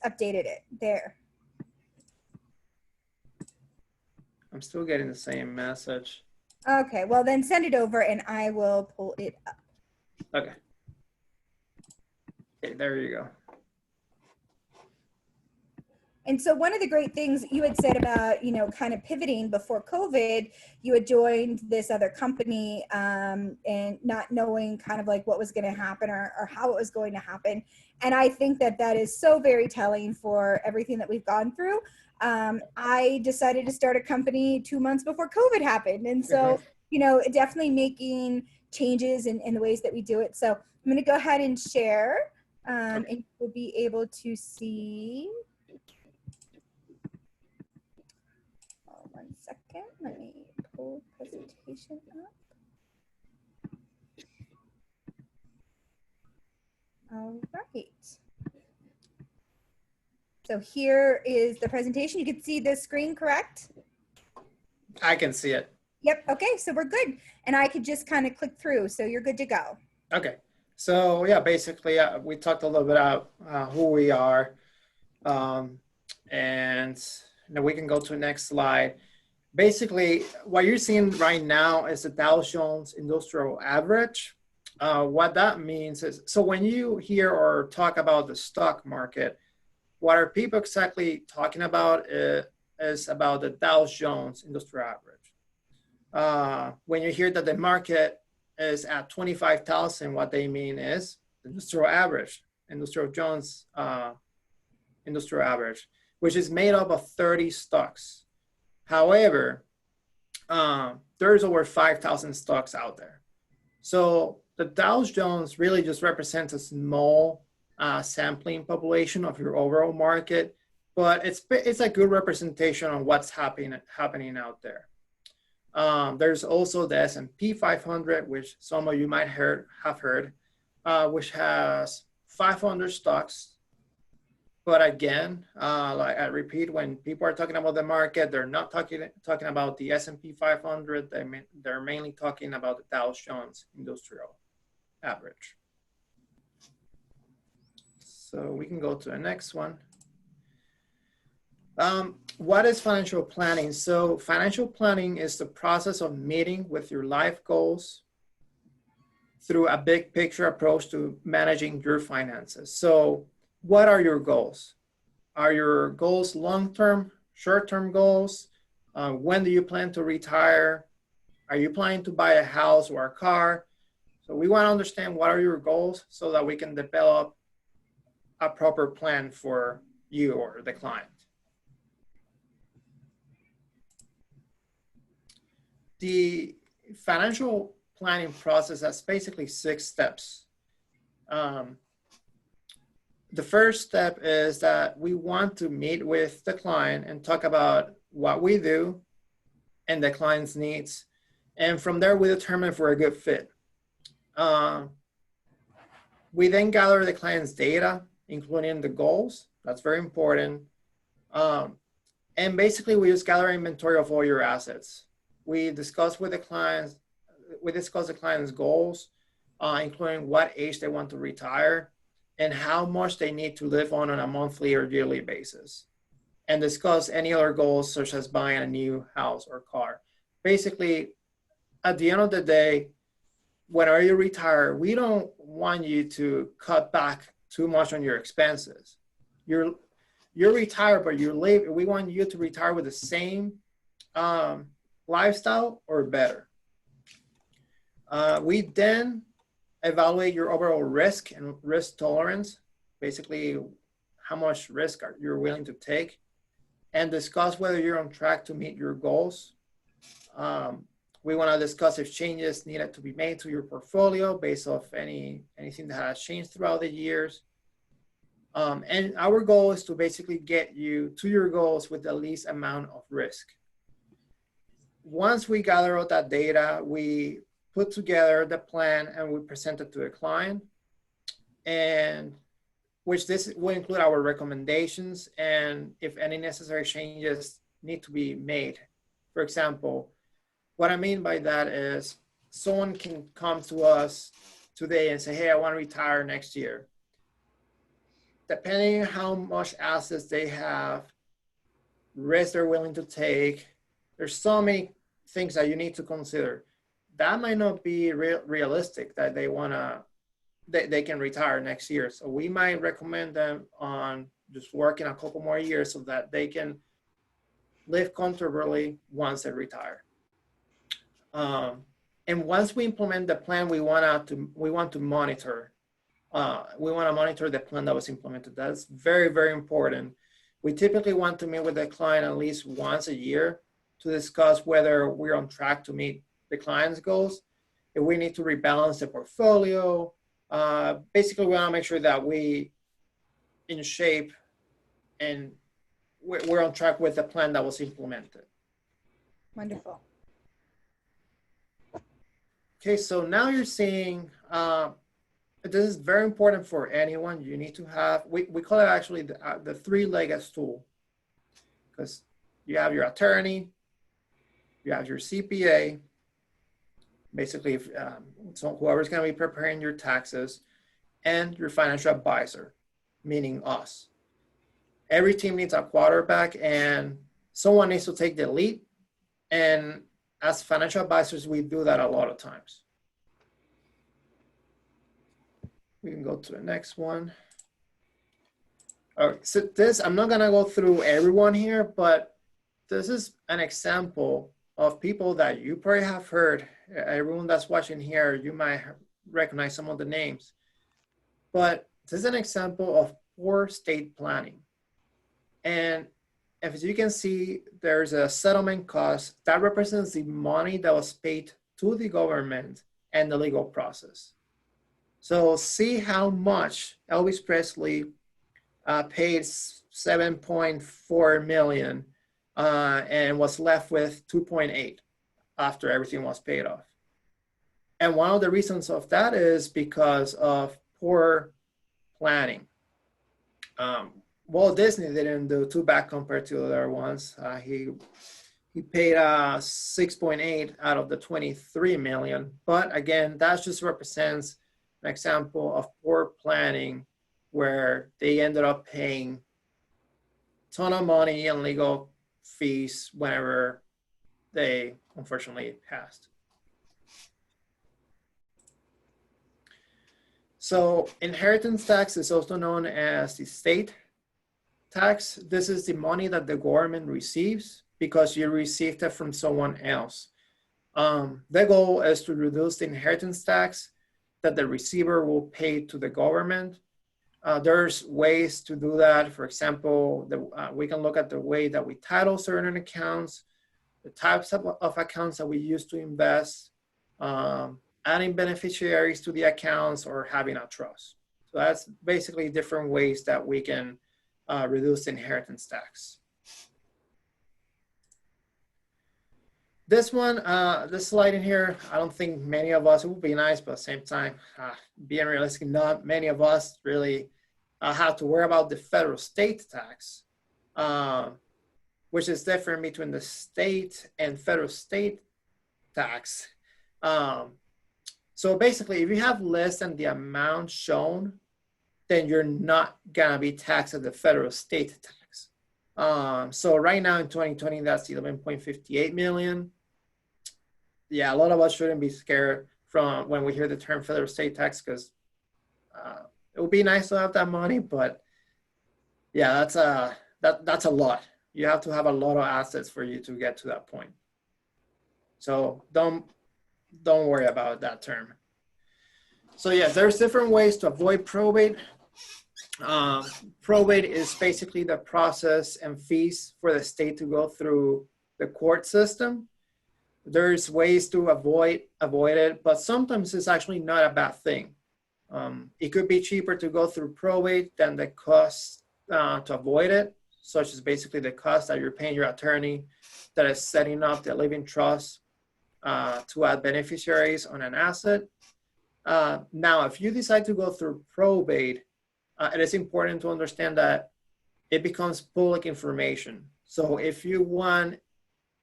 updated it there. I'm still getting the same message. Okay, well then send it over and I will pull it up. Okay. Okay, there you go. And so one of the great things you had said about, you know, kind of pivoting before COVID, you had joined this other company and not knowing kind of like what was going to happen or how it was going to happen. And I think that that is so very telling for everything that we've gone through. I decided to start a company 2 months before COVID happened. And so, you know, definitely making changes in the ways that we do it. So I'm going to go ahead and share and you'll be able to see. 1 second, let me pull presentation up. All right. So here is the presentation. You can see the screen, correct? I can see it. Yep. Okay. So we're good. And I could just kind of click through. So you're good to go. Okay. So yeah, basically we talked a little bit about who we are. And now we can go to the next slide. Basically, what you're seeing right now is the Dow Jones Industrial Average. What that means is, so when you hear or talk about the stock market, what are people exactly talking about is about the Dow Jones Industrial Average. When you hear that the market is at 25,000, what they mean is the industrial average, Industrial Jones Industrial Average, which is made up of 30 stocks. However, there's over 5,000 stocks out there. So the Dow Jones really just represents a small sampling population of your overall market, but it's a good representation on what's happening out there. There's also the S&P 500, which some of you might have heard, which has 500 stocks. But again, like I repeat, when people are talking about the market, they're not talking about the S&P 500. They're mainly talking about the Dow Jones Industrial Average. So we can go to the next one. What is financial planning? So financial planning is the process of meeting with your life goals through a big picture approach to managing your finances. So what are your goals? Are your goals long-term, short-term goals? When do you plan to retire? Are you planning to buy a house or a car? So we want to understand what are your goals so that we can develop a proper plan for you or the client. The financial planning process has basically 6 steps. The first step is that we want to meet with the client and talk about what we do and the client's needs. And from there, we determine if we're a good fit. We then gather the client's data, including the goals. That's very important. And basically, we just gather inventory of all your assets. We discuss the client's goals, including what age they want to retire and how much they need to live on a monthly or yearly basis, and discuss any other goals such as buying a new house or car. Basically, at the end of the day, whenever you retire, we don't want you to cut back too much on your expenses. You're retired, but we want you to retire with the same lifestyle or better. We then evaluate your overall risk and risk tolerance, basically how much risk you're willing to take, and discuss whether you're on track to meet your goals. We want to discuss if changes needed to be made to your portfolio based off anything that has changed throughout the years. And our goal is to basically get you to your goals with the least amount of risk. Once we gather all that data, we put together the plan and we present it to the client, and which this will include our recommendations and if any necessary changes need to be made. For example, what I mean by that is someone can come to us today and say, hey, I want to retire next year. depending on how much assets they have, risk they're willing to take, there's so many things that you need to consider. That might not be realistic that they can retire next year. So we might recommend them on just working a couple more years so that they can live comfortably once they retire. And once we implement the plan, we want to monitor. We want to monitor the plan that was implemented. That's very, very important. We typically want to meet with the client at least once a year to discuss whether we're on track to meet the client's goals, if we need to rebalance the portfolio. Basically, we want to make sure that we in shape and we're on track with the plan that was implemented. Wonderful. Okay, so now you're seeing, this is very important for anyone. You need to have, we call it actually the three-legged stool, because you have your attorney, you have your CPA, basically so whoever's going to be preparing your taxes, and your financial advisor, meaning us. Every team needs a quarterback, and someone needs to take the lead. And as financial advisors, we do that a lot of times. We can go to the next one. All right, so this, I'm not gonna go through everyone here, but this is an example of people that you probably have heard. Everyone that's watching here, you might recognize some of the names. But this is an example of poor estate planning. And as you can see, there's a settlement cost that represents the money that was paid to the government and the legal process. So see how much Elvis Presley paid $7.4 million and was left with 2.8 after everything was paid off. And one of the reasons of that is because of poor planning. Walt Disney didn't do too bad compared to the other ones. He paid 6.8 out of the 23 million. But again, that just represents an example of poor planning where they ended up paying a ton of money in legal fees whenever they unfortunately passed. So inheritance tax is also known as the state tax. This is the money that the government receives because you received it from someone else. The goal is to reduce the inheritance tax that the receiver will pay to the government. There's ways to do that. For example, we can look at the way that we title certain accounts, the types of accounts that we use to invest, adding beneficiaries to the accounts, or having a trust. So that's basically different ways that we can reduce the inheritance tax. This one, this slide in here, I don't think many of us, it would be nice, but at the same time, being realistic, not many of us really have to worry about the federal state tax, which is different between the state and federal state tax. So basically, if you have less than the amount shown, then you're not gonna be taxed at the federal state tax. So right now in 2020, that's 11.58 million. Yeah, a lot of us shouldn't be scared from when we hear the term federal state tax, because it would be nice to have that money, but yeah, that's a lot. You have to have a lot of assets for you to get to that point. So don't worry about that term. So yes, there's different ways to avoid probate. Probate is basically the process and fees for the state to go through the court system. There's ways to avoid it, but sometimes it's actually not a bad thing. It could be cheaper to go through probate than the cost to avoid it, such as basically the cost that you're paying your attorney that is setting up the living trust to add beneficiaries on an asset. Now, if you decide to go through probate, it is important to understand that it becomes public information. So if you want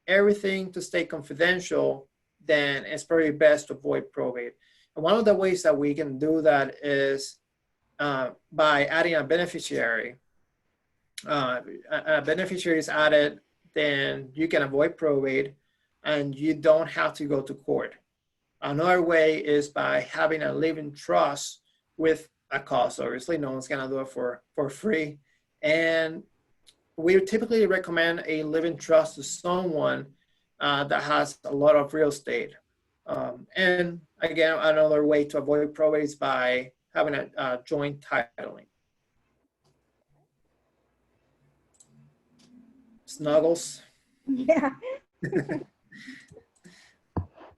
everything to stay confidential, then it's probably best to avoid probate. And one of the ways that we can do that is by adding a beneficiary. A beneficiary is added, then you can avoid probate and you don't have to go to court. Another way is by having a living trust with a cost. Obviously, no one's gonna do it for free. And we typically recommend a living trust to someone that has a lot of real estate. And again, another way to avoid probate is by having a joint titling. Snuggles. Yeah.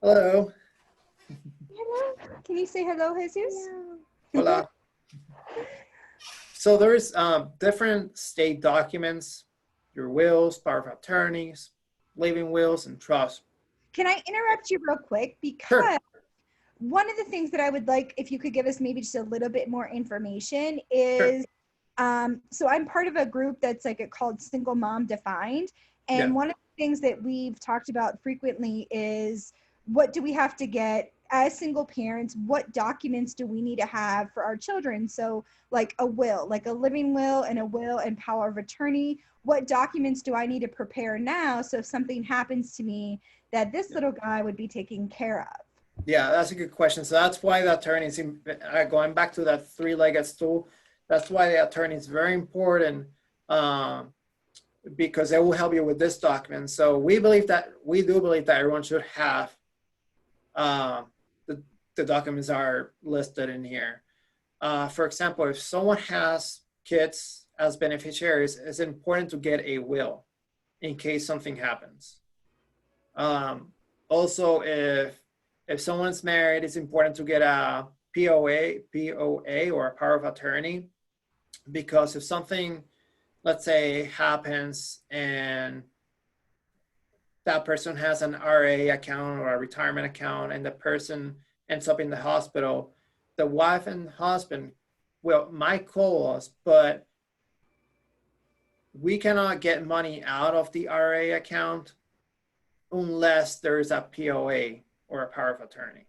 Hello. Hello. Can you say hello, Jesus? Hola. So there's different state documents, your wills, power of attorneys, living wills, and trusts. Can I interrupt you real quick? Because Sure. one of the things that I would like, if you could give us maybe just a little bit more information, is so I'm part of a group that's like called Single Mom Defined. And one of the things that we've talked about frequently is, what do we have to get as single parents? What documents do we need to have for our children? So like a will, like a living will and a will and power of attorney. What documents do I need to prepare now so if something happens to me, that this little guy would be taken care of? Yeah, that's a good question. So that's why the attorneys, going back to that three-legged stool, that's why the attorney is very important, because it will help you with this document. So we do believe that everyone should have the documents are listed in here. For example, if someone has kids as beneficiaries, it's important to get a will in case something happens. Also, if someone's married, it's important to get a POA or a power of attorney, because if something, let's say, happens and that person has an RA account or a retirement account and the person ends up in the hospital, the wife and husband might call us, but we cannot get money out of the RA account unless there's a POA or a power of attorney.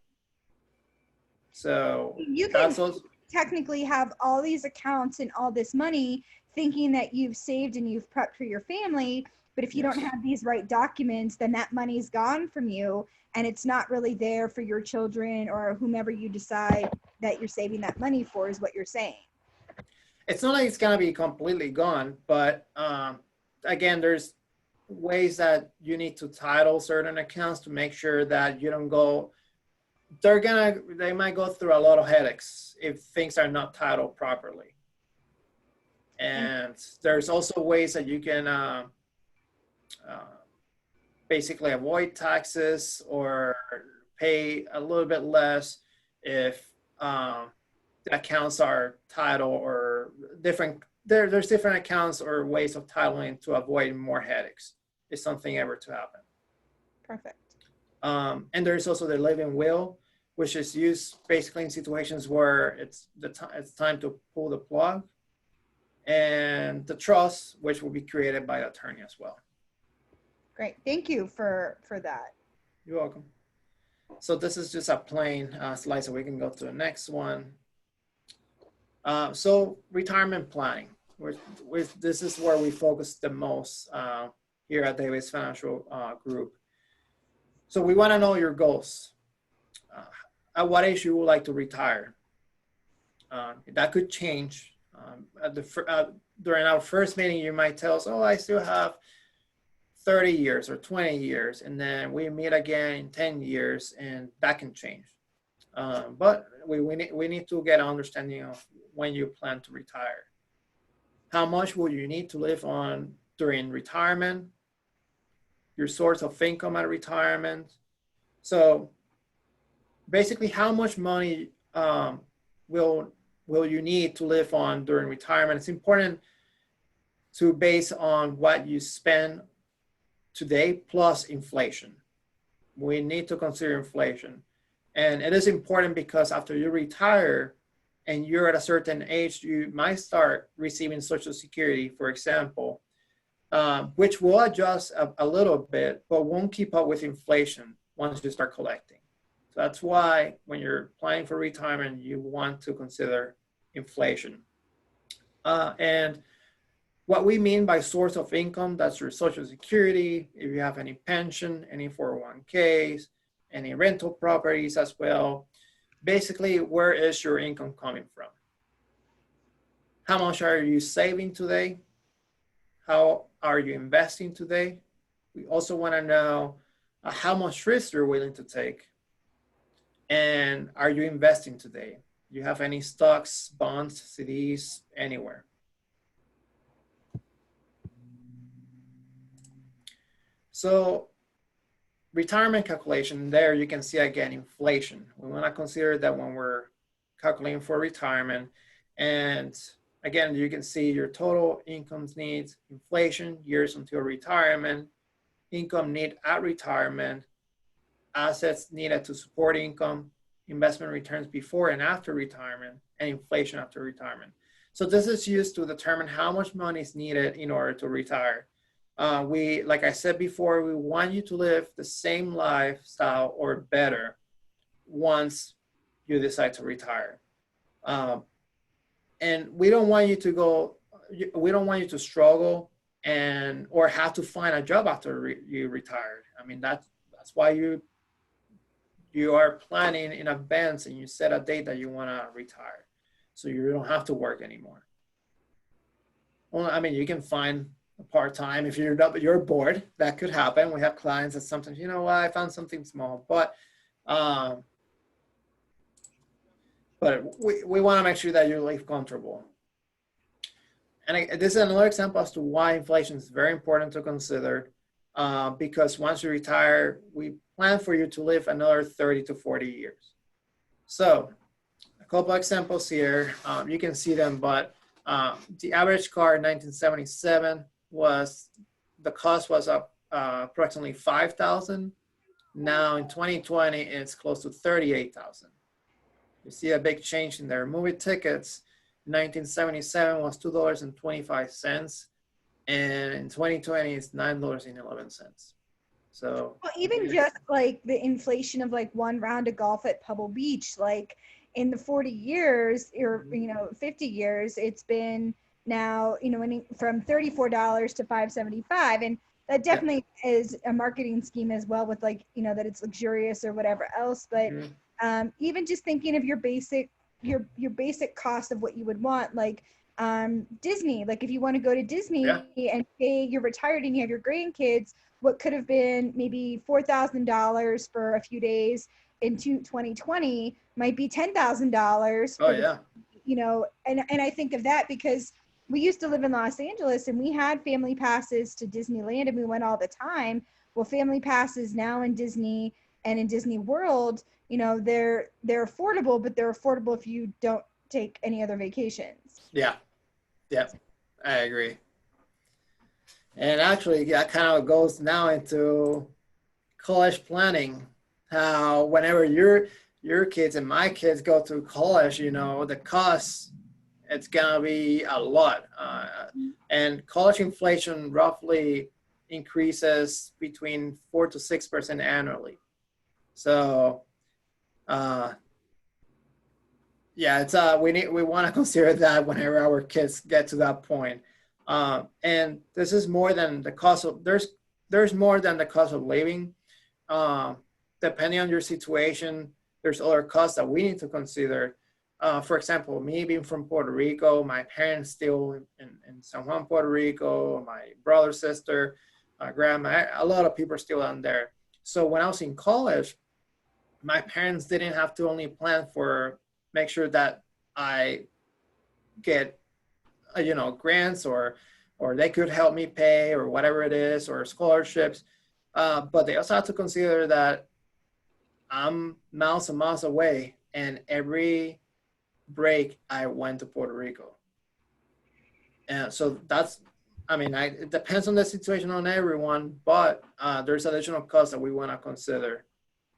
So you can technically have all these accounts and all this money thinking that you've saved and you've prepped for your family, but if you don't have these right documents, then that money's gone from you and it's not really there for your children or whomever you decide that you're saving that money for, is what you're saying. It's not like it's going to be completely gone, but again, there's ways that you need to title certain accounts to make sure that you don't go, they might go through a lot of headaches if things are not titled properly. And there's also ways that you can basically avoid taxes or pay a little bit less if the accounts are titled or different. There's different accounts or ways of titling to avoid more headaches if something ever to happen. Perfect. And there's also the living will, which is used basically in situations where it's time to pull the plug, and the trust, which will be created by the attorney as well. Great, thank you for that. You're welcome. So this is just a plain slide, so we can go to the next one. So retirement planning, this is where we focus the most here at Davis Financial Group. So we want to know your goals. At what age you would like to retire? That could change. During our first meeting, you might tell us, oh, I still have 30 years or 20 years. And then we meet again in 10 years and that can change. But we need to get an understanding of when you plan to retire. How much will you need to live on during retirement? Your source of income at retirement. So basically, how much money will you need to live on during retirement? It's important to base on what you spend today plus inflation. We need to consider inflation. And it is important because after you retire and you're at a certain age, you might start receiving Social Security, for example, which will adjust a little bit, but won't keep up with inflation once you start collecting. So that's why when you're planning for retirement, you want to consider inflation. And what we mean by source of income, that's your Social Security, if you have any pension, any 401ks, any rental properties as well. Basically, where is your income coming from? How much are you saving today? How are you investing today? We also want to know how much risk you're willing to take. And are you investing today? Do you have any stocks, bonds, CDs, anywhere? So retirement calculation, there you can see again inflation. We want to consider that when we're calculating for retirement. And again, you can see your total income needs, inflation, years until retirement, income need at retirement, assets needed to support income, investment returns before and after retirement, and inflation after retirement. So this is used to determine how much money is needed in order to retire. Like I said before, we want you to live the same lifestyle or better once you decide to retire. And we don't want you to struggle or have to find a job after you retired. I mean, that's why you are planning in advance and you set a date that you want to retire. So you don't have to work anymore. Well, I mean, you can find part-time if you're bored. That could happen. We have clients that sometimes, you know what, I found something small, but we want to make sure that you live comfortable. And this is another example as to why inflation is very important to consider, because once you retire, we plan for you to live another 30 to 40 years. So a couple examples here, you can see them, but the average car in 1977 the cost was up approximately $5,000. Now in 2020, it's close to $38,000. You see a big change in there. Movie tickets in 1977 was $2.25, and in 2020 it's $9.11. So well, even just like the inflation of like one round of golf at Pebble Beach, like in the 40 years or 50 years, it's been now from $34 to $575, and that definitely is a marketing scheme as well, with like that it's luxurious or whatever else. But even just thinking of your basic cost of what you would want, like Disney, like if you want to go to Disney and say you're retired and you have your grandkids, what could have been maybe $4,000 for a few days in 2020 might be $10,000. Oh yeah. And I think of that because we used to live in Los Angeles and we had family passes to Disneyland and we went all the time. Well, family passes now in Disney and in Disney World, they're affordable, but they're affordable if you don't take any other vacations. Yeah, I agree. And actually, that kind of goes now into college planning. How whenever your kids and my kids go to college, the cost, it's gonna be a lot. And college inflation roughly increases between 4 to 6% annually. So, it's we want to consider that whenever our kids get to that point. And this is more than the cost of there's more than the cost of living. Depending on your situation, there's other costs that we need to consider. For example, me being from Puerto Rico, my parents still in San Juan, Puerto Rico, my brother, sister, my grandma, a lot of people are still down there. So when I was in college, my parents didn't have to only plan for make sure that I get, grants or they could help me pay or whatever it is, or scholarships. But they also have to consider that I'm miles and miles away, and every break I went to Puerto Rico. And so it depends on the situation on everyone, but there's additional costs that we want to consider.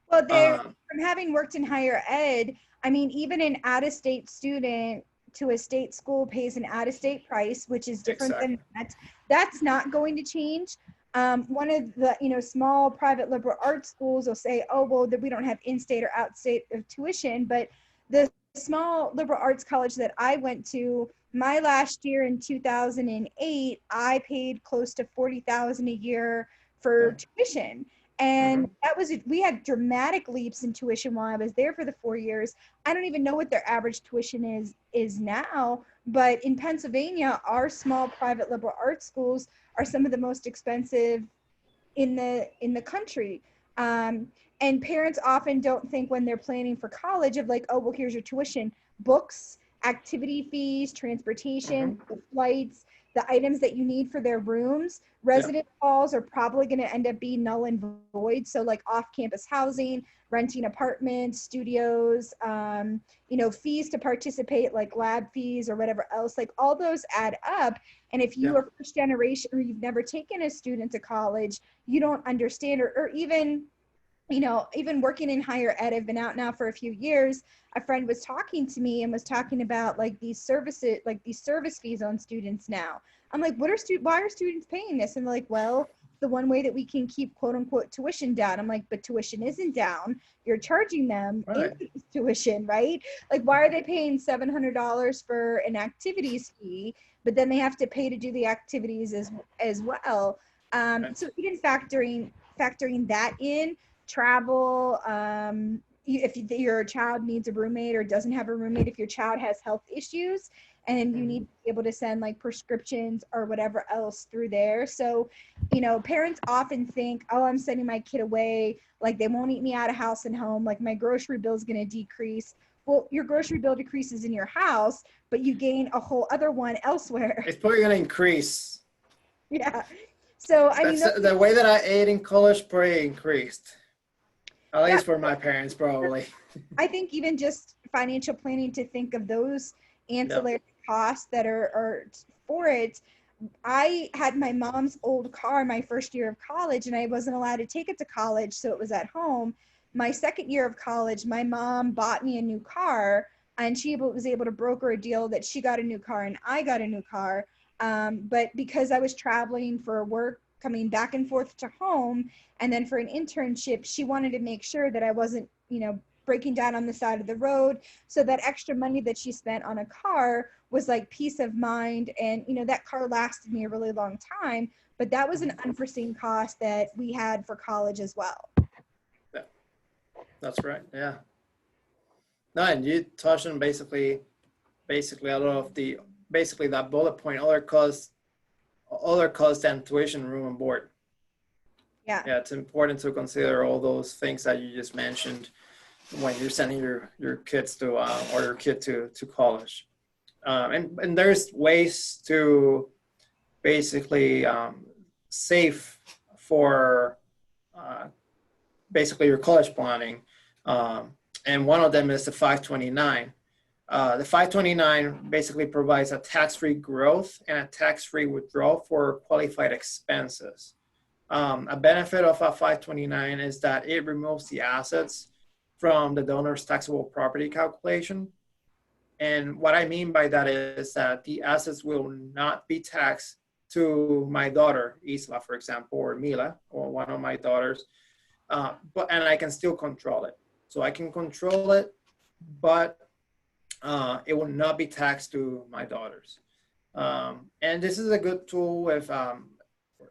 Well, from having worked in higher ed, even an out-of-state student to a state school pays an out-of-state price, which is different than that. That's not going to change. One of the small private liberal arts schools will say, oh, well, we don't have in-state or out-state of tuition, but the small liberal arts college that I went to, my last year in 2008, I paid close to 40,000 a year for Yeah. tuition. And Hmm. that was, we had dramatic leaps in tuition while I was there for the 4 years. I don't even know what their average tuition is now, but in Pennsylvania, our small private liberal arts schools are some of the most expensive in the country. Um, and parents often don't think when they're planning for college of like, oh, well, here's your tuition, books, activity fees, transportation, Hmm. the flights, the items that you need for their rooms. Yeah. Resident halls are probably going to end up being null and void. So like off-campus housing, renting apartments, studios, fees to participate, like lab fees or whatever else, like all those add up. And if you Yeah. are first generation or you've never taken a student to college, you don't understand, or even even working in higher ed, I've been out now for a few years. A friend was talking to me and was talking about like these services, like these service fees on students now. I'm like, why are students paying this? And they're like, well, the one way that we can keep quote unquote tuition down. I'm like, but tuition isn't down. You're charging them Right. increased tuition, right? Like, why are they paying $700 for an activities fee, but then they have to pay to do the activities as well? Right. So even factoring that in, travel, if your child needs a roommate or doesn't have a roommate, if your child has health issues and you Mhm. need to be able to send like prescriptions or whatever else through there. So, parents often think, oh, I'm sending my kid away, like they won't eat me out of house and home, like my grocery bill is going to decrease. Well, your grocery bill decreases in your house, but you gain a whole other one elsewhere. It's probably going to increase. Yeah. So, I mean, That's those, the way that I ate in college probably increased. At yeah, least for my parents, probably. I think even just financial planning to think of those Yeah. ancillary costs that are for it. I had my mom's old car my first year of college, and I wasn't allowed to take it to college, so it was at home. My second year of college, my mom bought me a new car, and she was able to broker a deal that she got a new car and I got a new car. But because I was traveling for work, coming back and forth to home, and then for an internship, she wanted to make sure that I wasn't, breaking down on the side of the road. So that extra money that she spent on a car was like peace of mind. And, that car lasted me a really long time. But that was an unforeseen cost that we had for college as well. Yeah. That's right. Yeah. No, and you touched on basically a lot of the basically that bullet point, other costs than tuition, room and board. Yeah. Yeah, it's important to consider all those things that you just mentioned when you're sending your kids to or your kid to college. And there's ways to basically save for uh, basically your college planning. And one of them is the 529. The 529 basically provides a tax-free growth and a tax-free withdrawal for qualified expenses. A benefit of a 529 is that it removes the assets from the donor's taxable property calculation. And what I mean by that is that the assets will not be taxed to my daughter, Isla, for example, or Mila, or one of my daughters, and I can still control it. So I can control it, but it will not be taxed to my daughters. And this is a good tool if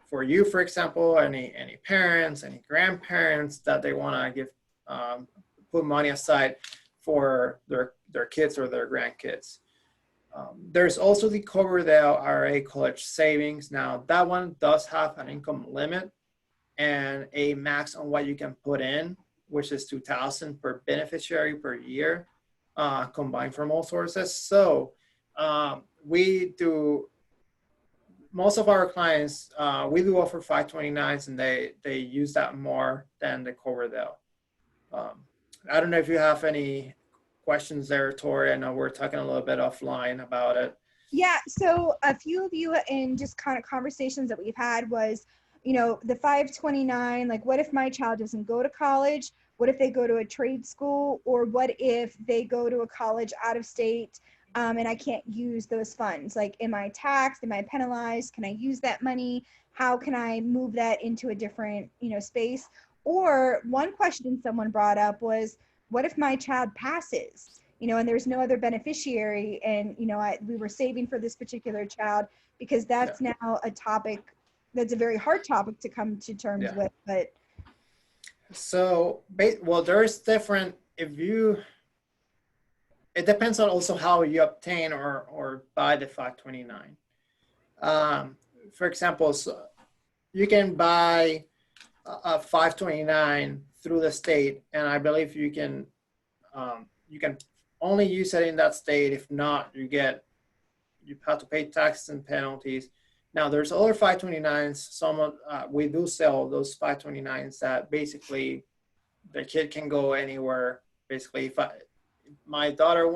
for you, for example, any parents, any grandparents that they want to give put money aside for their kids or their grandkids. There's also the Coverdale IRA college savings. Now that one does have an income limit and a max on what you can put in, which is $2,000 per beneficiary per year, combined from all sources. So we do, most of our clients, we do offer 529s and they use that more than the Coverdale. I don't know if you have any questions there, Tori. I know we're talking a little bit offline about it. Yeah. So a few of you in just kind of conversations that we've had was, the 529, like what if my child doesn't go to college? What if they go to a trade school? Or what if they go to a college out of state and I can't use those funds? Like, am I taxed? Am I penalized? Can I use that money? How can I move that into a different, space? Or one question someone brought up was, what if my child passes? and there's no other beneficiary. And, we were saving for this particular child because Yeah. that's now a topic that's a very hard topic to come to terms Yeah. with. But So, well, there's different, it depends on also how you obtain or buy the 529. For example, so you can buy a 529 through the state, and I believe you can only use it in that state. If not, you have to pay taxes and penalties. Now, there's other 529s. We do sell those 529s that basically the kid can go anywhere. Basically, if my daughter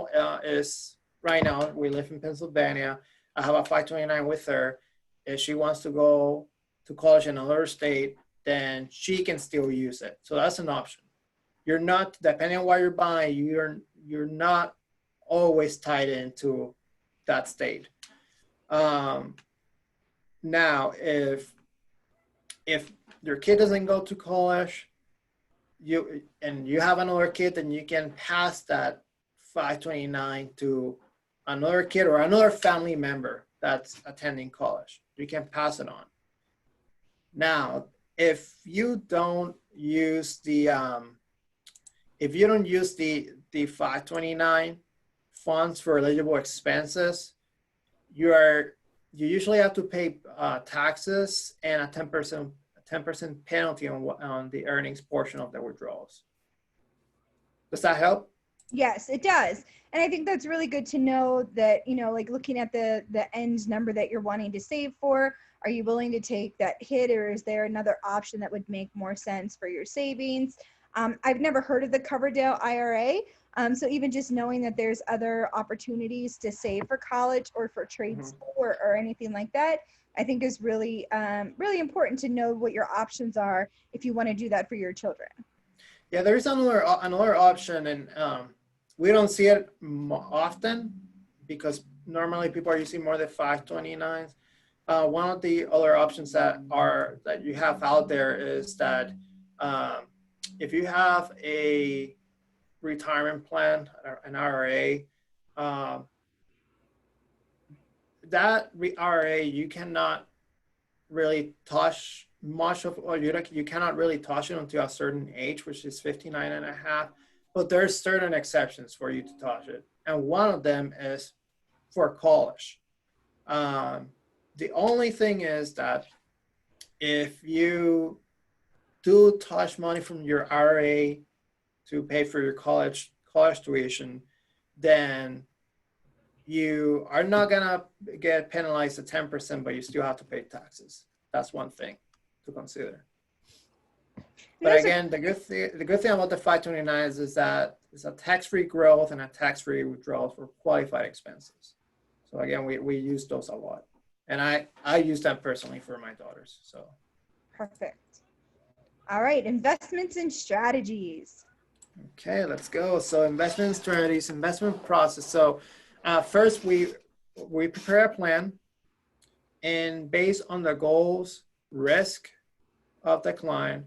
is right now, we live in Pennsylvania. I have a 529 with her. If she wants to go to college in another state, then she can still use it. So that's an option. You're not, depending on what you're buying, you're not always tied into that state. Now, if your kid doesn't go to college, you have another kid, then you can pass that 529 to another kid or another family member that's attending college. You can pass it on. Now, if you don't use the 529 funds for eligible expenses, you usually have to pay taxes and a 10% penalty on the earnings portion of the withdrawals. Does that help? Yes, it does. And I think that's really good to know that, like looking at the end number that you're wanting to save for, are you willing to take that hit, or is there another option that would make more sense for your savings? I've never heard of the Coverdale IRA. So even just knowing that there's other opportunities to save for college or for trade school or anything like that, I think is really, really important to know what your options are if you want to do that for your children. Yeah, there's another option, and we don't see it often because normally people are using more than 529s. One of the other options that you have out there is that if you have a retirement plan, an IRA, that IRA you cannot really touch much of, or you cannot really touch it until a certain age, which is 59 and a half. But there's certain exceptions for you to touch it, and one of them is for college. The only thing is that if you do touch money from your IRA to pay for your college tuition, then you are not gonna get penalized at 10%, but you still have to pay taxes. That's one thing to consider. But again, the good thing about the 529s is that it's a tax-free growth and a tax-free withdrawal for qualified expenses. So again, we use those a lot, and I use them personally for my daughters. So perfect. All right, investments and strategies. Okay, let's go. So investment strategies, investment process. So first we prepare a plan, and based on the goals, risk of the client,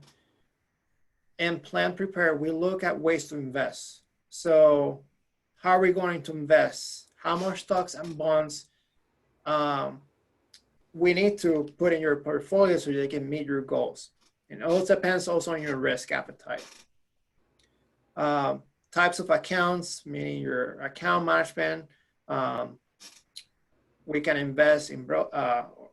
and plan prepare, we look at ways to invest. So how are we going to invest? How much stocks and bonds we need to put in your portfolio so they can meet your goals? And it also depends also on your risk appetite. Types of accounts, meaning your account management. We can invest in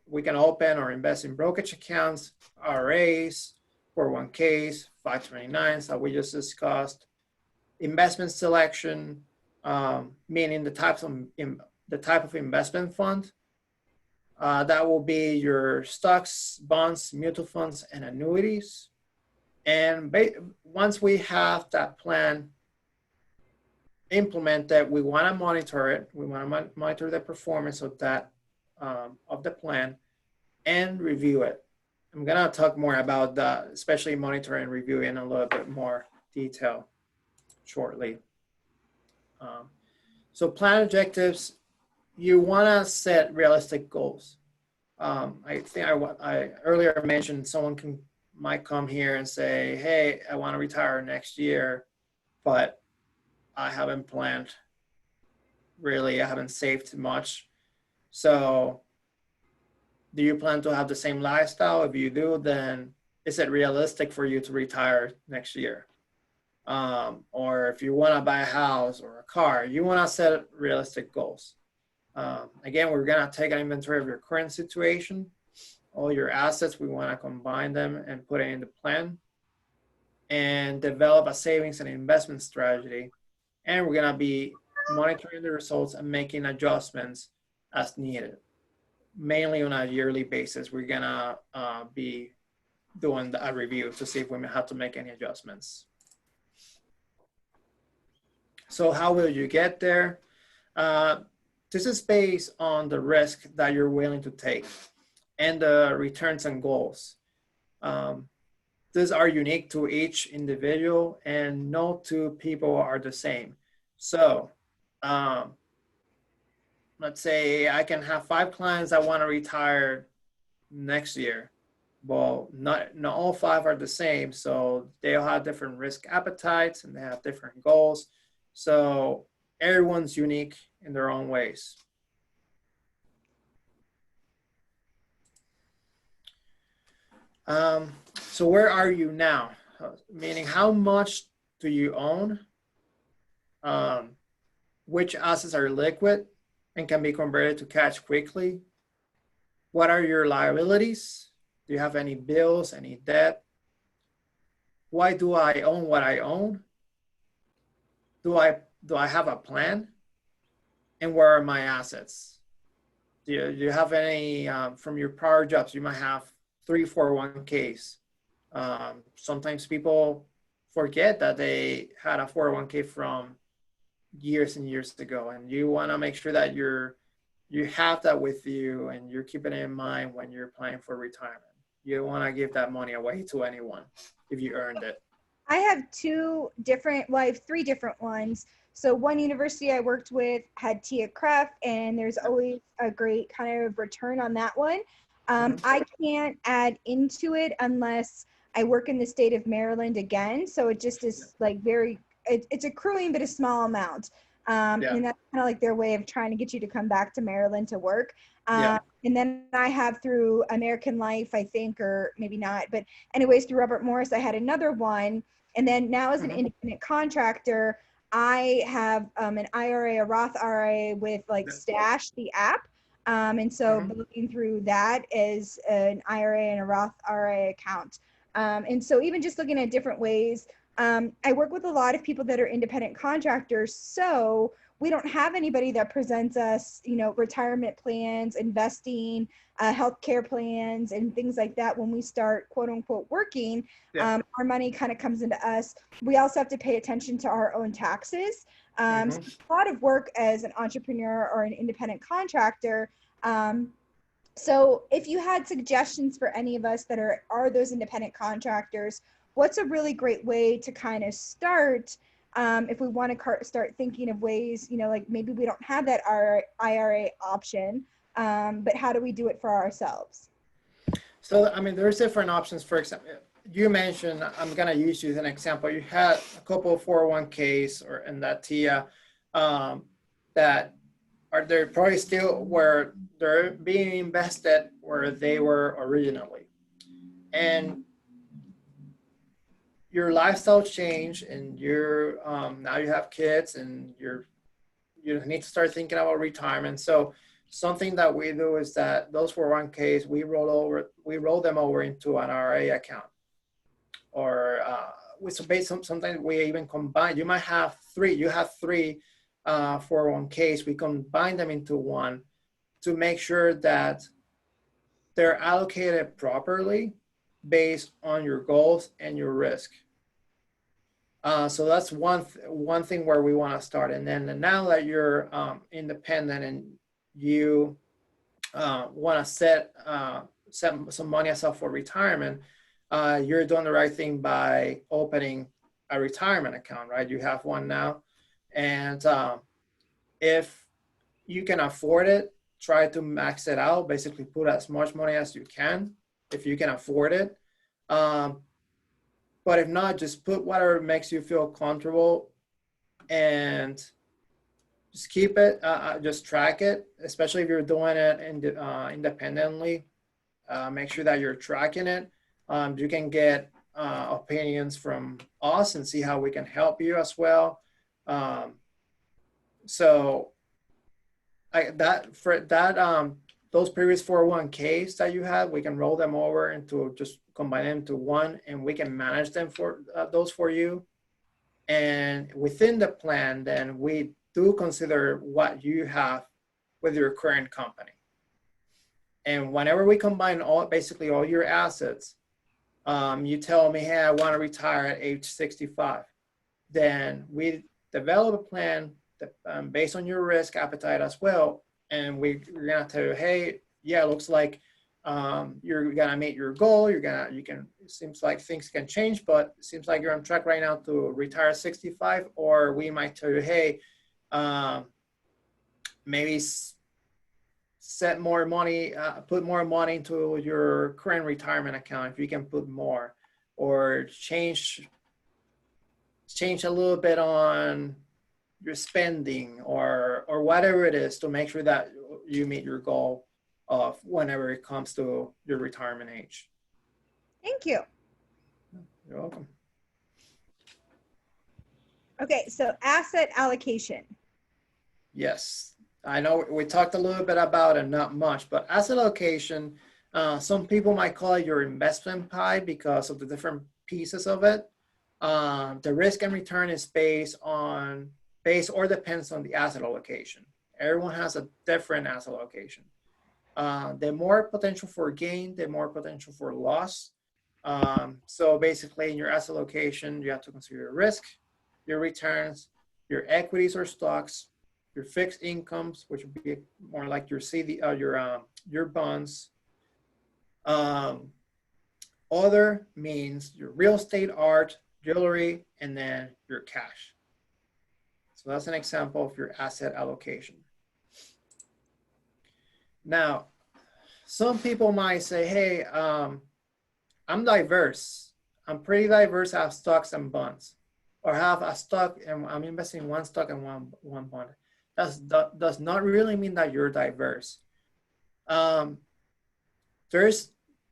we can open or invest in brokerage accounts, RAs, 401ks, 529s that we just discussed. Investment selection, meaning the type of investment fund. That will be your stocks, bonds, mutual funds, and annuities. And once we have that plan implemented, we want to monitor it. We want to monitor the performance of that of the plan and review it. I'm going to talk more about that, especially monitoring and review in a little bit more detail shortly. So plan objectives. You want to set realistic goals. I think I earlier mentioned someone might come here and say, hey, I want to retire next year, but I haven't planned really haven't saved much. So do you plan to have the same lifestyle? If you do, then is it realistic for you to retire next year? Or if you want to buy a house or a car, you want to set realistic goals. Again, we're going to take an inventory of your current situation, all your assets. We want to combine them and put it in the plan and develop a savings and investment strategy. And we're going to be monitoring the results and making adjustments as needed, mainly on a yearly basis. We're going to be doing a review to see if we have to make any adjustments. So how will you get there? This is based on the risk that you're willing to take and the returns and goals. These are unique to each individual, and no two people are the same. So let's say I can have 5 clients that want to retire next year. Well, not all 5 are the same. So they'll have different risk appetites and they have different goals. So everyone's unique in their own ways. So where are you now? Meaning, how much do you own? Which assets are liquid and can be converted to cash quickly? What are your liabilities? Do you have any bills, any debt? Why do I own what I own? Do I have a plan? And where are my assets? Do you have any, from your prior jobs, you might have 3 401ks. Sometimes people forget that they had a 401k from years and years ago, and you want to make sure that you have that with you and you're keeping it in mind when you're planning for retirement. You don't want to give that money away to anyone if you earned it. I have I have 3 different ones. So one university I worked with had TIA CREF, and there's always a great kind of return on that one. I can't add into it unless I work in the state of Maryland again. So it just is like it's accruing, but a small amount. And that's kind of like their way of trying to get you to come back to Maryland to work. And then I have through American Life, I think, or maybe not. But anyways, through Robert Morris, I had another one. And then now as an independent contractor, I have an IRA, a Roth IRA with like Stash, the app. And so looking through that as an IRA and a Roth IRA account. And so even just looking at different ways, I work with a lot of people that are independent contractors. So we don't have anybody that presents us, retirement plans, investing, healthcare plans, and things like that. When we start, quote unquote, working, our money kind of comes into us. We also have to pay attention to our own taxes. So a lot of work as an entrepreneur or an independent contractor. So if you had suggestions for any of us that are those independent contractors, what's a really great way to kind of start if we want to start thinking of ways, like maybe we don't have that IRA option, but how do we do it for ourselves? So, I mean, there's different options. For example, you mentioned, I'm going to use you as an example. You had a couple of 401ks or in that TIA that are they're probably still where they're being invested where they were originally. And your lifestyle changed and you're now you have kids and you need to start thinking about retirement. So something that we do is that those 401ks, we roll them over into an IRA account. Or sometimes we even combine. You might have 3. You have 3 401ks. We combine them into one to make sure that they're allocated properly based on your goals and your risk. So that's one thing where we want to start. And then now that you're independent and you want to set some money aside for retirement, you're doing the right thing by opening a retirement account, right? You have one now. And if you can afford it, try to max it out, basically put as much money as you can, if you can afford it. But if not, just put whatever makes you feel comfortable and just keep it, just track it, especially if you're doing it independently. Make sure that you're tracking it. You can get opinions from us and see how we can help you as well. So those previous 401ks that you had, we can roll them over into, just combine them into one, and we can manage them for those for you. And within the plan, then we do consider what you have with your current company. And whenever we combine basically all your assets, you tell me, hey, I want to retire at age 65. Then we develop a plan that, based on your risk appetite as well. And we're going to tell you, hey, yeah, it looks like you're going to meet your goal. It seems like things can change, but it seems like you're on track right now to retire at 65. Or we might tell you, hey, maybe set more money, put more money into your current retirement account if you can put more, or change a little bit on your spending, or whatever it is, to make sure that you meet your goal of whenever it comes to your retirement age. Thank you. You're welcome. Okay, so asset allocation. Yes, I know we talked a little bit about it, not much, but asset allocation, some people might call it your investment pie because of the different pieces of it. The risk and return is based or depends on the asset allocation. Everyone has a different asset allocation. The more potential for gain, the more potential for loss. So basically in your asset allocation, you have to consider your risk, your returns, your equities or stocks, your fixed incomes, which would be more like your your bonds. Other means your real estate, art, jewelry, and then your cash. So that's an example of your asset allocation. Now, some people might say, hey, I'm diverse. I'm pretty diverse. I have stocks and bonds, or have a stock and I'm investing in one stock and one bond. That does not really mean that you're diverse.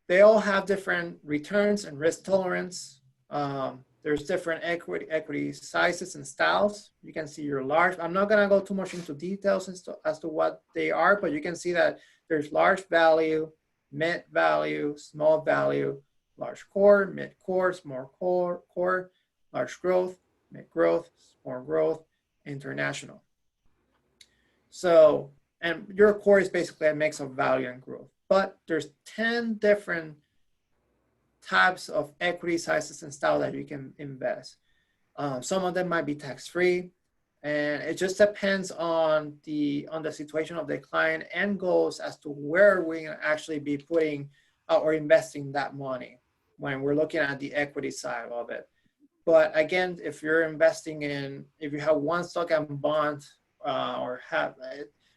They all have different returns and risk tolerance. There's different equity sizes and styles. You can see your large. I'm not gonna go too much into details as to what they are, but you can see that there's large value, mid value, small value, large core, mid core, small core, large growth, mid growth, small growth, international. So, and your core is basically a mix of value and growth, but there's 10 different types of equity sizes and style that you can invest. Some of them might be tax-free, and it just depends on the situation of the client and goals as to where we can actually be putting or investing that money when we're looking at the equity side of it. But again, if you're investing if you have one stock and bond,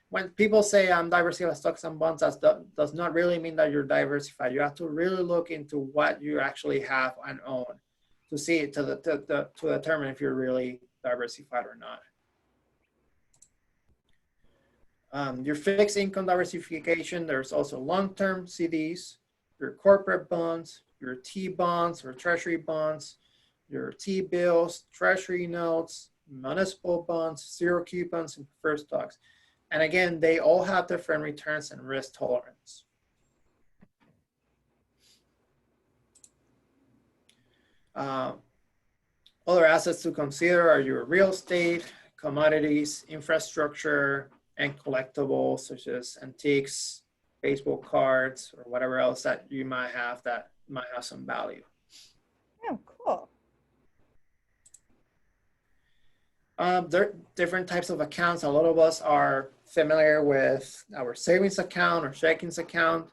when people say I'm diversified stocks and bonds, that does not really mean that you're diversified. You have to really look into what you actually have and own to see to determine if you're really diversified or not. Your fixed income diversification, there's also long-term CDs, your corporate bonds, your T-bonds or treasury bonds, your T-bills, treasury notes, municipal bonds, zero coupons, and preferred stocks. And again, they all have different returns and risk tolerance. Other assets to consider are your real estate, commodities, infrastructure, and collectibles such as antiques, baseball cards, or whatever else that you might have that might have some value. Oh, cool. There are different types of accounts. A lot of us are familiar with our savings account or checkings account.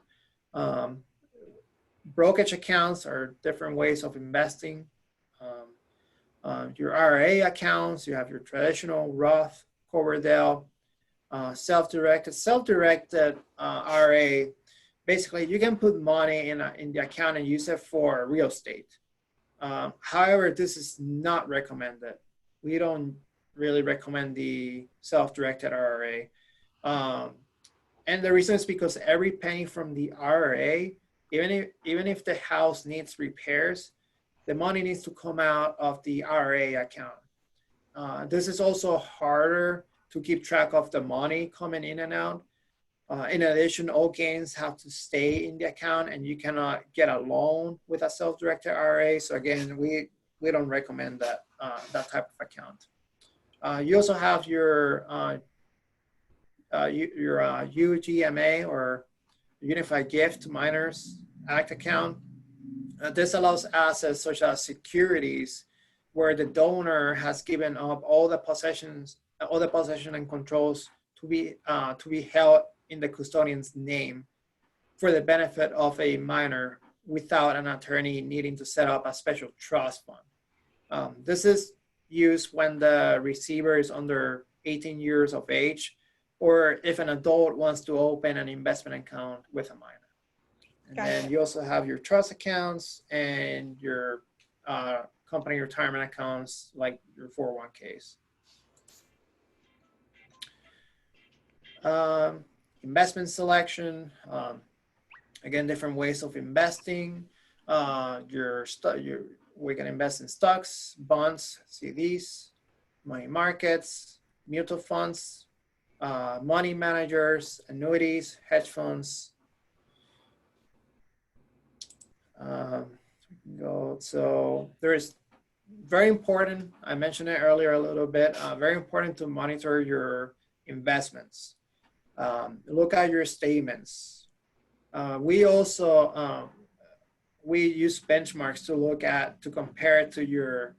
Brokerage accounts are different ways of investing. Your IRA accounts, you have your traditional Roth, Coverdell, self-directed IRA. Basically, you can put money in the account and use it for real estate. However, this is not recommended. We don't really recommend the self-directed IRA. And the reason is because every penny from the IRA, even if the house needs repairs, the money needs to come out of the IRA account. This is also harder to keep track of the money coming in and out. In addition, all gains have to stay in the account, and you cannot get a loan with a self-directed IRA. So again, we don't recommend that that type of account. You also have your UGMA, or Unified Gift Minors Act account. This allows assets such as securities where the donor has given up all the possession and controls to be held in the custodian's name for the benefit of a minor without an attorney needing to set up a special trust fund. This is used when the receiver is under 18 years of age, or if an adult wants to open an investment account with a minor. And Gotcha. then you also have your trust accounts and your company retirement accounts, like your 401ks. Investment selection, again, different ways of investing. We can invest in stocks, bonds, CDs, money markets, mutual funds, money managers, annuities, hedge funds. So there's very important, I mentioned it earlier a little bit, very important to monitor your investments. Look at your statements. We also, we use benchmarks to compare it to your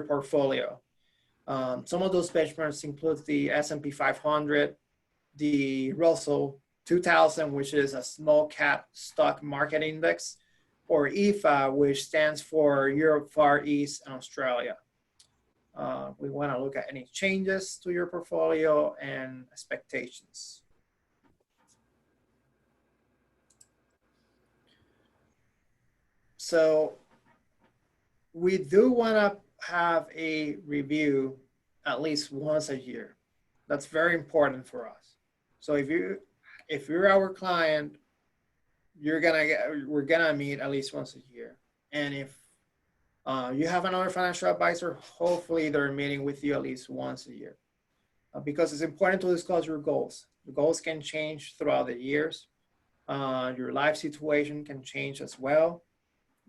portfolio. Some of those benchmarks include the S&P 500, the Russell 2000, which is a small cap stock market index, or EFA, which stands for Europe, Far East, and Australia. We want to look at any changes to your portfolio and expectations. So we do want to have a review at least once a year. That's very important for us. So if you're our client, we're gonna meet at least once a year. And if you have another financial advisor, hopefully they're meeting with you at least once a year, because it's important to discuss your goals. The goals can change throughout the years. Your life situation can change as well.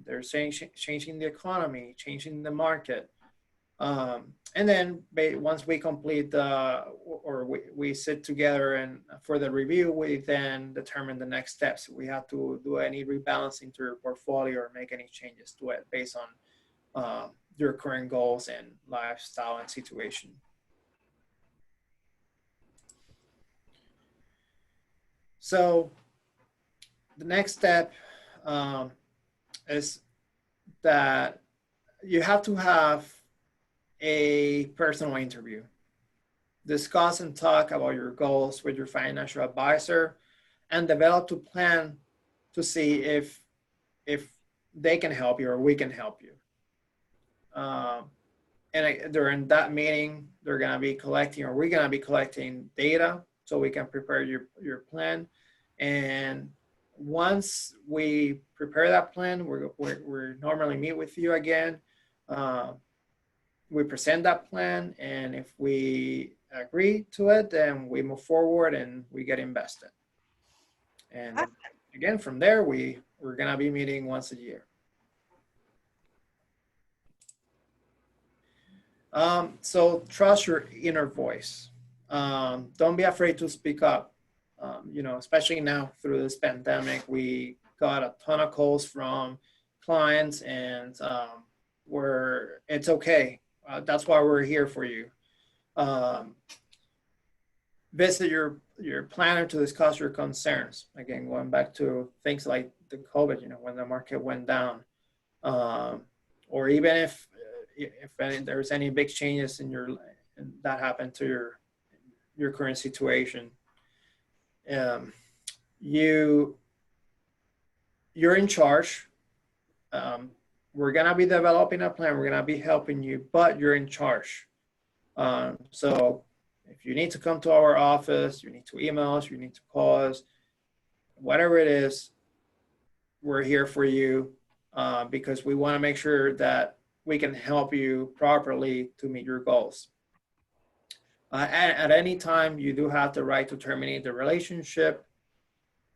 They're changing the economy, changing the market. And then once we complete we sit together and for the review, we then determine the next steps. We have to do any rebalancing to your portfolio or make any changes to it based on your current goals and lifestyle and situation. So the next step is that you have to have a personal interview. Discuss and talk about your goals with your financial advisor and develop a plan to see if they can help you or we can help you. And during that meeting, they're going to be collecting, or we're going to be collecting data so we can prepare your plan. And once we prepare that plan, we normally meet with you again. We present that plan, and if we agree to it, then we move forward and we get invested. And again, from there, we're going to be meeting once a year. So trust your inner voice. Don't be afraid to speak up. Especially now through this pandemic, we got a ton of calls from clients, and it's okay. That's why we're here for you. Visit your planner to discuss your concerns. Again, going back to things like the COVID, when the market went down, or even if there's any big changes that happened to your current situation. You're in charge. We're gonna be developing a plan. We're gonna be helping you, but you're in charge. So if you need to come to our office, you need to email us, you need to call us, whatever it is, we're here for you, because we want to make sure that we can help you properly to meet your goals. At any time, you do have the right to terminate the relationship.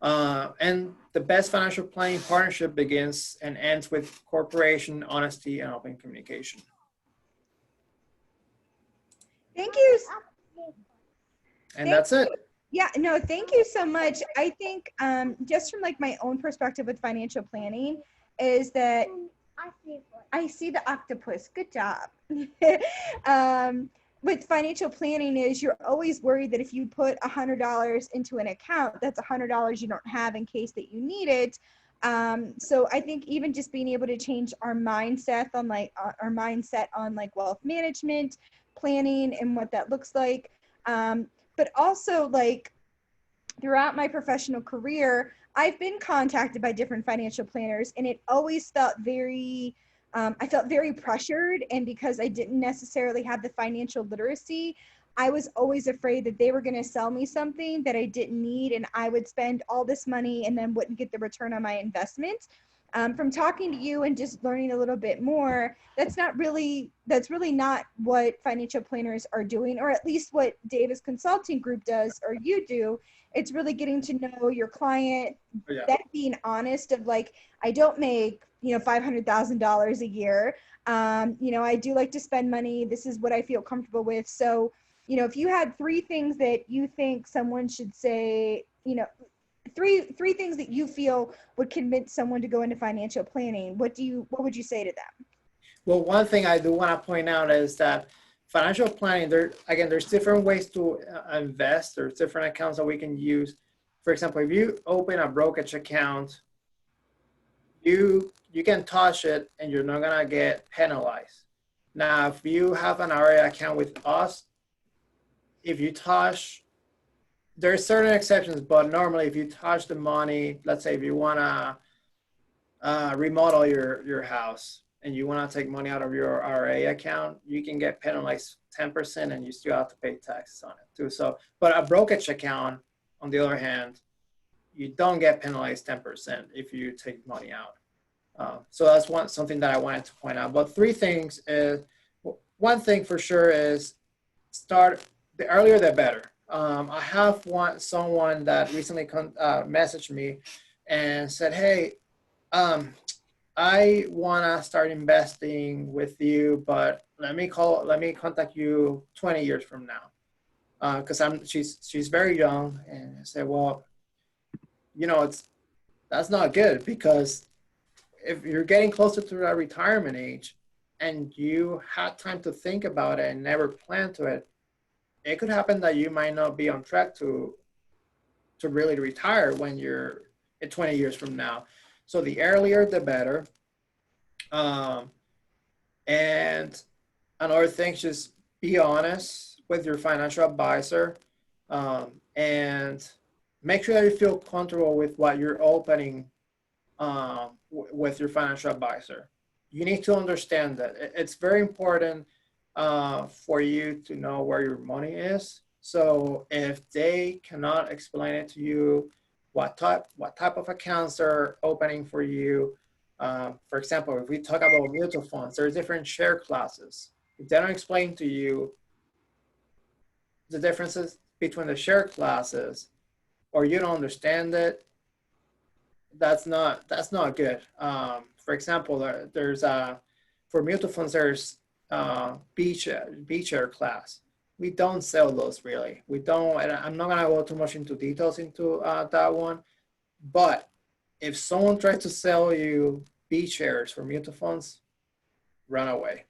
And the best financial planning partnership begins and ends with cooperation, honesty, and open communication. Thank you. And that's it. Yeah, no, thank you so much. I think just from like my own perspective with financial planning is that I see the octopus. Good job. With financial planning is you're always worried that if you put $100 into an account, that's $100 you don't have in case that you need it. So I think even just being able to change our mindset on like wealth management, planning, and what that looks like. But also like throughout my professional career, I've been contacted by different financial planners, and it always felt I felt very pressured. And because I didn't necessarily have the financial literacy, I was always afraid that they were going to sell me something that I didn't need, and I would spend all this money and then wouldn't get the return on my investment. From talking to you and just learning a little bit more, that's really not what financial planners are doing, or at least what Davis Consulting Group does, or you do. It's really getting to know your client, that being honest of like, I don't make, $500,000 a year. I do like to spend money. This is what I feel comfortable with. So, if you had three things that you think someone should say, three things that you feel would convince someone to go into financial planning, what would you say to them? Well, one thing I do want to point out is that financial planning, there's different ways to invest. There's different accounts that we can use. For example, if you open a brokerage account, you can touch it and you're not gonna get penalized. Now, if you have an IRA account with us, if you touch, there's certain exceptions, but normally if you touch the money, let's say if you wanna remodel your house and you wanna take money out of your IRA account, you can get penalized 10% and you still have to pay taxes on it too. So, but a brokerage account, on the other hand, you don't get penalized 10% if you take money out. So that's something that I wanted to point out. But three things is, one thing for sure is start, the earlier the better. I have someone that recently messaged me and said, hey, I want to start investing with you, but let me contact you 20 years from now. Because she's very young, and I said, well, that's not good, because if you're getting closer to that retirement age and you had time to think about it and never plan to it, it could happen that you might not be on track to really retire when you're at 20 years from now. So the earlier, the better. And another thing, just be honest with your financial advisor, and make sure that you feel comfortable with what you're opening with your financial advisor. You need to understand that it's very important for you to know where your money is. So if they cannot explain it to you, what type of accounts they're opening for you. For example, if we talk about mutual funds, there's different share classes. If they don't explain to you the differences between the share classes, or you don't understand it, that's not good. For example, there's for mutual funds, there's B share class. We don't sell those really. We don't, and I'm not gonna go too much into details into that one. But if someone tries to sell you B shares for mutual funds, run away.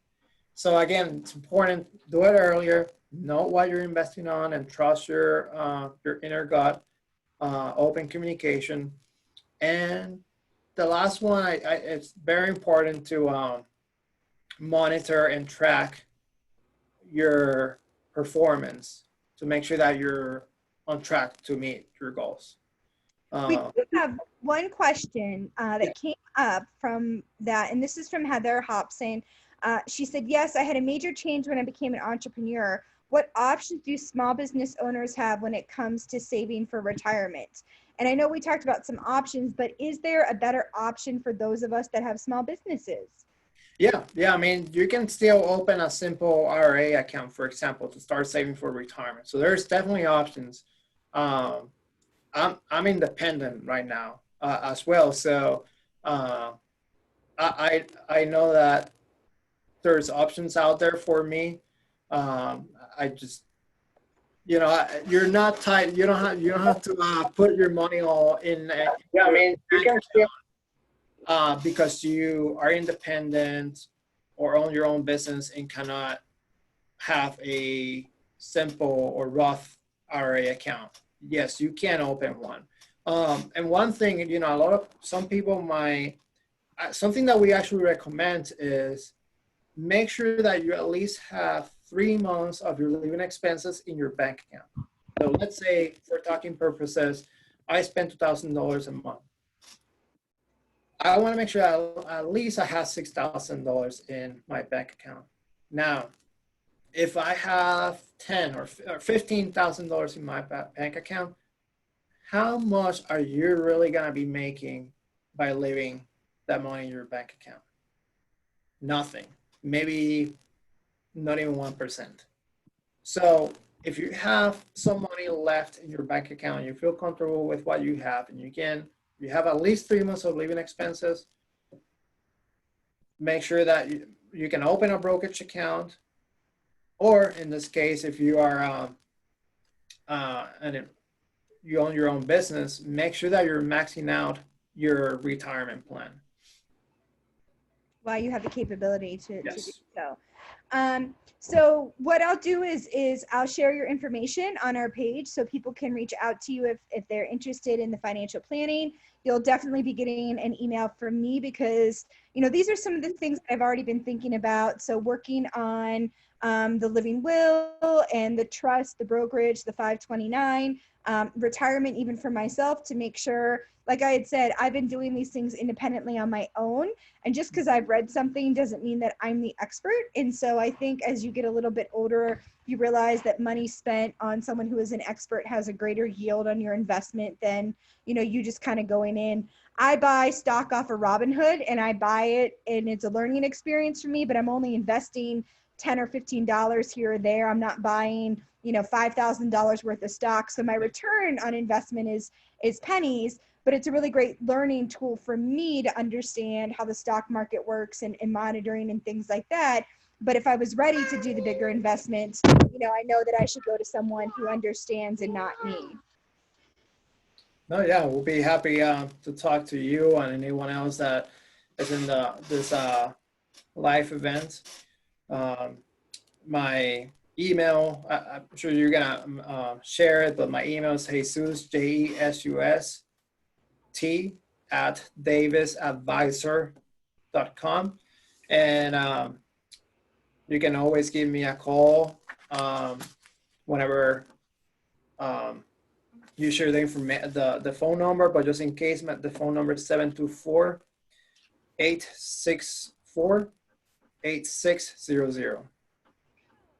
So again, it's important, do it earlier, know what you're investing on, and trust your inner gut, open communication. And the last one, it's very important to monitor and track your performance to make sure that you're on track to meet your goals. We do have one question that came up from that, and this is from Heather Hobson. She said, yes, I had a major change when I became an entrepreneur. What options do small business owners have when it comes to saving for retirement? And I know we talked about some options, but is there a better option for those of us that have small businesses? Yeah. I mean, you can still open a simple IRA account, for example, to start saving for retirement. So there's definitely options. Um, I'm independent right now as well, so uh, I know that there's options out there for me. I just, you're not tied. You don't have to put your money all in. Yeah, I mean, you can still because you are independent or own your own business and cannot have a simple or Roth IRA account. Yes, you can open one. And one thing, some people might, something that we actually recommend is make sure that you at least have 3 months of your living expenses in your bank account. So let's say, for talking purposes, I spend $2,000 a month. I want to make sure at least I have $6,000 in my bank account. Now, if I have $10,000 or $15,000 in my bank account, how much are you really going to be making by leaving that money in your bank account? Nothing. Maybe not even 1%. So if you have some money left in your bank account, you feel comfortable with what you have, and you have at least 3 months of living expenses, make sure that you can open a brokerage account, or in this case, if you are and you own your own business, make sure that you're maxing out your retirement plan. While you have the capability to do Yes. so. So what I'll do is I'll share your information on our page so people can reach out to you if they're interested in the financial planning. You'll definitely be getting an email from me because, these are some of the things I've already been thinking about. So working on the living will and the trust, the brokerage, the 529, retirement, even for myself, to make sure, like I had said, I've been doing these things independently on my own. And just because I've read something doesn't mean that I'm the expert. And so I think as you get a little bit older, you realize that money spent on someone who is an expert has a greater yield on your investment than, you just kind of going in. I buy stock off of Robinhood and I buy it and it's a learning experience for me, but I'm only investing $10 or $15 here or there. I'm not buying, $5,000 worth of stock. So my return on investment is pennies, but it's a really great learning tool for me to understand how the stock market works and monitoring and things like that. But if I was ready to do the bigger investment, I know that I should go to someone who understands and not me. No, yeah, we'll be happy to talk to you and anyone else that is in this live event. My email, I'm sure you're gonna share it, but my email is Jesus, JESUS T at davisadvisor.com. And you can always give me a call whenever you share the phone number, but just in case, the phone number is 724-864-8600.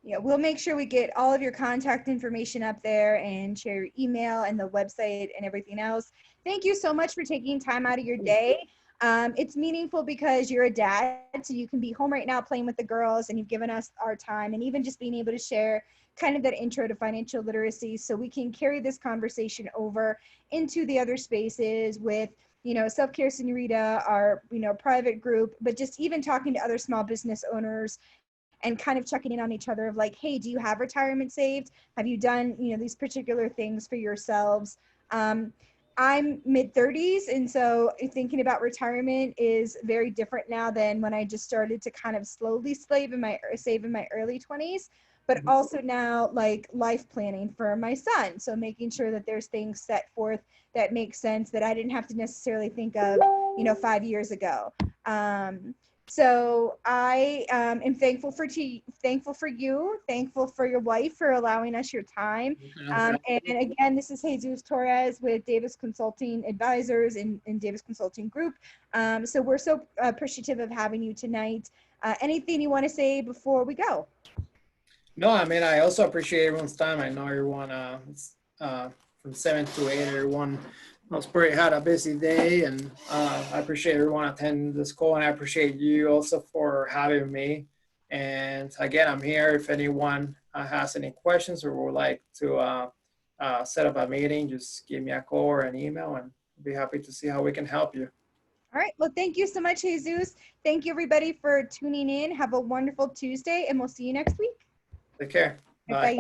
Yeah, we'll make sure we get all of your contact information up there and share your email and the website and everything else. Thank you so much for taking time out of your day. It's meaningful because you're a dad, so you can be home right now playing with the girls, and you've given us our time, and even just being able to share kind of that intro to financial literacy so we can carry this conversation over into the other spaces with, Self-Care Senorita, our, private group, but just even talking to other small business owners and kind of checking in on each other of like, hey, do you have retirement saved? Have you done, these particular things for yourselves? I'm mid-30s, and so thinking about retirement is very different now than when I just started to kind of slowly save in my early 20s, but also now like life planning for my son. So making sure that there's things set forth that make sense that I didn't have to necessarily think of, 5 years ago. So I am thankful for you, thankful for your wife for allowing us your time. And again, this is Jesus Torres with Davis Consulting Advisors and Davis Consulting Group. So we're so appreciative of having you tonight. Anything you want to say before we go? No, I mean, I also appreciate everyone's time. I know everyone, from 7 to 8, everyone was pretty had a busy day, and I appreciate everyone attending this call, and I appreciate you also for having me. And again, I'm here if anyone has any questions or would like to set up a meeting, just give me a call or an email, and I'll be happy to see how we can help you. All right. Well, thank you so much, Jesus. Thank you, everybody, for tuning in. Have a wonderful Tuesday, and we'll see you next week. Take care. Bye. Bye.